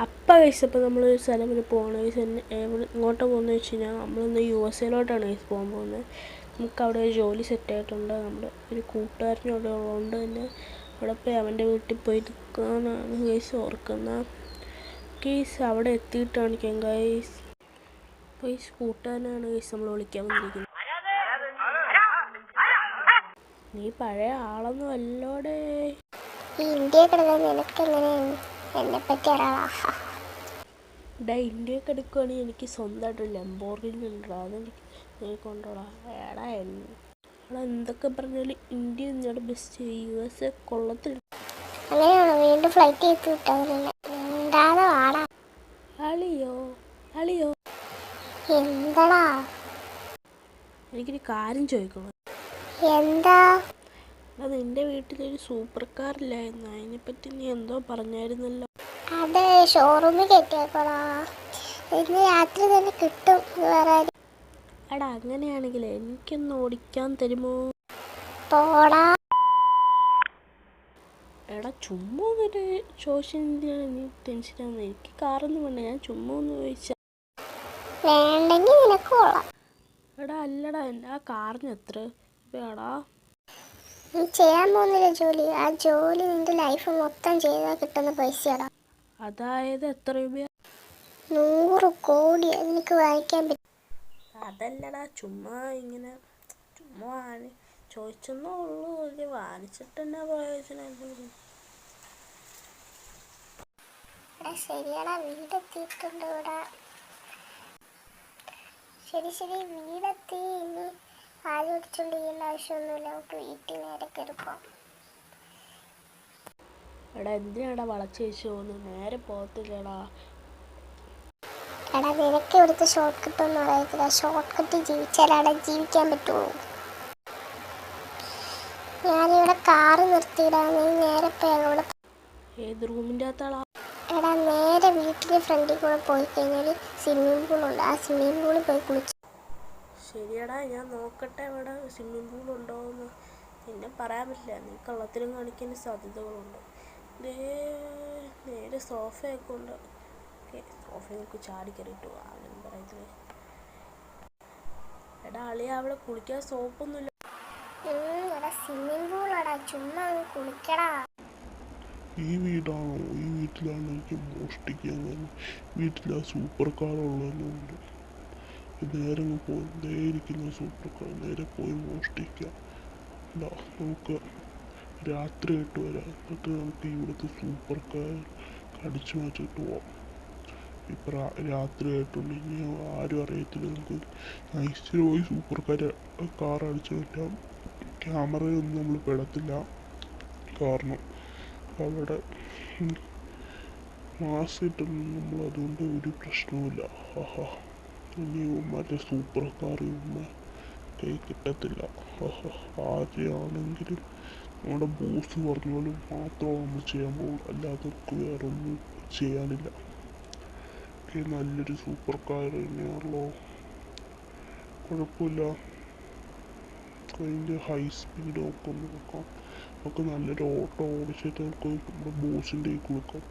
അപ്പം കഴിച്ച് അപ്പോൾ നമ്മളൊരു സ്ഥലം വരെ പോകണം കഴിച്ച് ഇങ്ങോട്ട് പോകുന്നത് വെച്ച് കഴിഞ്ഞാൽ നമ്മളിന്ന് USA കഴിച്ച് പോകാൻ പോകുന്നത്. നമുക്ക് അവിടെ ഒരു ജോലി സെറ്റായിട്ടുണ്ട്. നമ്മുടെ ഒരു കൂട്ടുകാരനോട് ഉള്ളതുകൊണ്ട് തന്നെ അവിടെ പോയി അവൻ്റെ വീട്ടിൽ പോയി നിൽക്കാനാണ് ഗൈസ് ഓർക്കുന്നത്. ഗൈസ് അവിടെ എത്തിയിട്ട് കാണിക്കാം ഗൈസ്. ഗൈസ് കൂട്ടുകാരനാണ് ഗൈസ് നമ്മൾ വിളിക്കാൻ വന്നിരിക്കുന്നത്. നീ പഴയ ആളൊന്നും അല്ലോടെ. ഇന്ത്യ ഇന്ത്യയൊക്കെ എടുക്കുകയാണെങ്കിൽ എനിക്ക് സ്വന്തമായിട്ടൊരു ലംബോർഗിനി ഉണ്ടോ, അതെനിക്ക് നീ കൊണ്ടോളാം. എടാ എന്തൊക്കെ പറഞ്ഞാലും ഇന്ത്യ നിങ്ങളുടെ ബെസ്റ്റ്, USA കൊള്ളത്തില്ല. അങ്ങനെയാണോ? വീണ്ടും ഫ്ലൈറ്റ് ചെയ്ത് വിട്ടതില്ല. അളിയോ എന്താടാ? എനിക്കൊരു കാര്യം ചോദിക്കണം. എന്താ? അത് നിന്റെ വീട്ടിലൊരു സൂപ്പർ കാർ ഇല്ലായിരുന്നു, അതിനെപ്പറ്റി നീ എന്തോ പറഞ്ഞായിരുന്നല്ലോ. അത് ഷോറൂമിൽ കയറ്റിയേക്കോളാ, ഇന്ന് രാത്രി തന്നെ കിട്ടും. എടാ അങ്ങനെയാണെങ്കിൽ എനിക്കൊന്ന് ഓടിക്കാൻ തരുമോ? പോടാ. എടാ ചുമ്മാ ഒന്നൊരു ചോദിച്ചെന്തിനാണ് നീ ടെൻഷനാകുന്നത്? എനിക്ക് കാറൊന്നും വേണ്ട, ഞാൻ ചുമ്മാ ഒന്ന് ചോദിച്ചാ. വേണ്ടെങ്കിൽ നിനക്ക് കൊള്ളാം. എടാ അല്ലടാ, ആ കാറിന് എത്ര രൂപയാടാ? നീ ചെയ്യാൻ പോകുന്നില്ല ജോലി, ആ ജോലി നിന്റെ ലൈഫ് മൊത്തം ചെയ്താൽ കിട്ടുന്ന പൈസയാടാ. അതായത് എത്ര രൂപയാ? 100 കോടി എനിക്ക് വാങ്ങിക്കാൻ പറ്റും. അതല്ലടാ, ചുമ്മാ ഇങ്ങനെ ചുമ്മാ ചോദിച്ചെന്നേ ഉള്ളൂ, വാങ്ങിച്ചിട്ട് തന്നെ പ്രയോജനം. ശരിയാടാ, വീടെത്തിയിട്ടുണ്ട് ഇവിടെ. ശരി വീടെത്തി. ഇനി ആരും ഓടിച്ചോണ്ടിരിക്കേണ്ട ആവശ്യമൊന്നുമില്ല, നമുക്ക് വീട്ടിൽ നേരെ കയറിപ്പോവാം. എടാ എന്തിനാടാ വളച്ച് വെച്ച് പോകുന്നത്? നേരെ പോകത്തില്ലടാ. എടാ നിനക്ക് ഇവിടുത്തെ ഷോർട്ട് കട്ട് ഒന്നും അറിയത്തില്ല. ഷോർട്ട് കട്ട് ജീവിച്ചാലാടെ ജീവിക്കാൻ പറ്റുള്ളൂ. ഞാനിവിടെ കാറ് നിർത്തിയിടാ, നീ നേരെ പോയി. ഏത് റൂമിൻ്റെ അകത്താളാ? എടാ നേരെ വീട്ടിലെ ഫ്രണ്ടിൽ കൂടെ പോയി കഴിഞ്ഞാൽ സ്വിമ്മിംഗ് പൂളുണ്ട്, ആ സ്വിമ്മിംഗ് പൂളിൽ പോയി കുളിച്ചു. ശരിയടാ, ഞാൻ നോക്കട്ടെ ഇവിടെ സ്വിമ്മിംഗ് പൂൾ ഉണ്ടോയെന്ന്. പിന്നെ പറയാൻ പറ്റില്ല, നീ കള്ളത്തിലും കാണിക്കാൻ സാധ്യതകളുണ്ട്. നേരെ സോഫയൊക്കെ ഉണ്ട്. ഓക്കെ, സോഫയിൽ നമുക്ക് ചാടി കയറിയിട്ട് പോകാനും പറയത്തില്ലേ. എടാ അളിയ, അവിടെ കുളിക്കാൻ സോപ്പൊന്നുമില്ല. ഇവിടെ സ്വിമ്മിംഗ് പൂളാടാ, ചുമ്മാ കുളിക്കടാ. ഈ വീടാണോ? ഈ വീട്ടിലാണ് എനിക്ക് മോഷ്ടിക്കാൻ തന്നെ. വീട്ടിൽ ആ സൂപ്പർ കാർ ഉള്ളതുകൊണ്ട് നേരെ ഇരിക്കുന്ന സൂപ്പർ കാർ നേരെ പോയി മോഷ്ടിക്കാം. നമുക്ക് രാത്രിയായിട്ട് വരാം, എന്നിട്ട് നമുക്ക് ഇവിടുത്തെ സൂപ്പർ കാർ കടിച്ചു മാറ്റിയിട്ട് പോവാം. ഇപ്പം രാത്രിയായിട്ടുണ്ട്, ഇനി ആരും അറിയത്തില്ല. നമുക്ക് നൈസിൽ പോയി സൂപ്പർ കാർ അടിച്ചു മാറ്റാം. ക്യാമറയൊന്നും നമ്മൾ പെടത്തില്ല, കാരണം അവിടെ മാസിട്ടുണ്ട് നമ്മൾ, അതുകൊണ്ട് ഒരു പ്രശ്നവുമില്ല. ഇനി മറ്റേ സൂപ്പർ കാർ കൈ കിട്ടത്തില്ല. ആരെയാണെങ്കിലും നമ്മുടെ ബോസ് പറഞ്ഞാലും മാത്രമേ നമ്മൾ ചെയ്യാൻ പോകും, അല്ലാതെ വേറെ ഒന്നും ചെയ്യാനില്ല. നല്ലൊരു സൂപ്പർ കാർ തന്നെയാണല്ലോ, കുഴപ്പമില്ല. അതിൻ്റെ ഹൈ സ്പീഡൊക്കെ ഒന്ന് നോക്കാം. നമുക്ക് നല്ലൊരു ഓട്ടോ ഓടിച്ചിട്ട് നമുക്ക് നമ്മുടെ ബോസിൻ്റെ കൊടുക്കാം.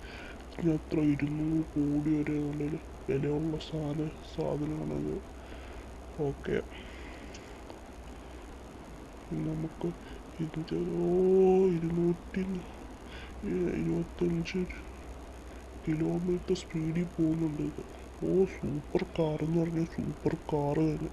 ഇനി അത്ര 200 കോടി വരെ നല്ലൊരു വിലയുള്ള സാധനമാണത്. ഓക്കെ, നമുക്ക് 225 കിലോമീറ്റർ സ്പീഡിൽ പോകുന്നുണ്ട് ഇത്. സൂപ്പർ കാർ എന്ന് പറഞ്ഞാൽ സൂപ്പർ കാറ് തന്നെ.